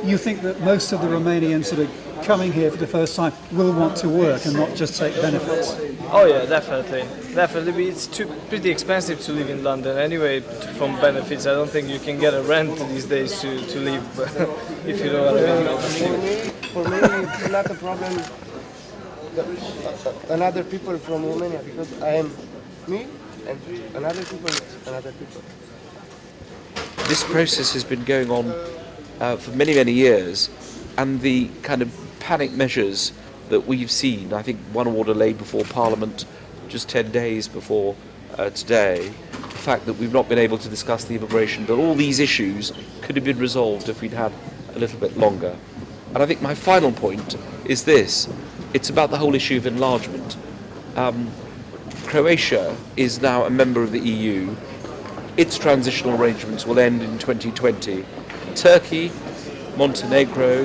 you think that most of the Romanians that are coming here for the first time will want to work and not just take benefits? Oh yeah, definitely. Definitely. It's pretty expensive to live in London anyway from benefits. I don't think you can get a rent these days to live, if you know what I mean. For me, it's not a problem. Another people from Romania, because I am me and another people, another people. This process has been going on for many, many years, and the kind of panic measures that we've seen, I think one order laid before Parliament just 10 days before today, the fact that we've not been able to discuss the immigration, but all these issues could have been resolved if we'd had a little bit longer. And I think my final point is this: it's about the whole issue of enlargement. Croatia is now a member of the EU. Its transitional arrangements will end in 2020. Turkey, Montenegro,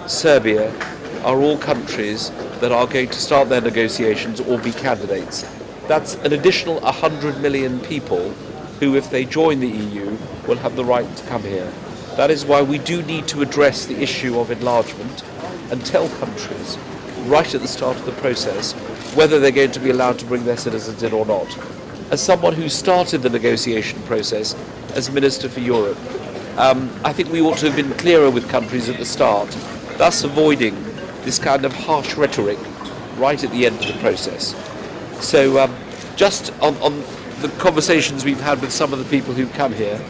Serbia are all countries that are going to start their negotiations or be candidates. That's an additional 100 million people who, if they join the EU, will have the right to come here. That is why we do need to address the issue of enlargement and tell countries right at the start of the process whether they're going to be allowed to bring their citizens in or not. As someone who started the negotiation process as Minister for Europe, I think we ought to have been clearer with countries at the start, thus avoiding this kind of harsh rhetoric right at the end of the process. So just on the conversations we've had with some of the people who've come here,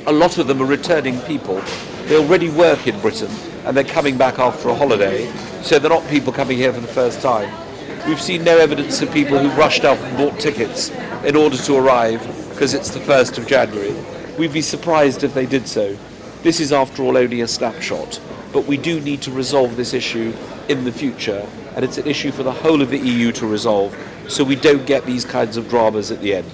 a lot of them are returning people. They already work in Britain and they're coming back after a holiday, so they're not people coming here for the first time. We've seen no evidence of people who rushed up and bought tickets in order to arrive because it's the 1st of January. We'd be surprised if they did so. This is, after all, only a snapshot, but we do need to resolve this issue in the future, and it's an issue for the whole of the EU to resolve, so we don't get these kinds of dramas at the end.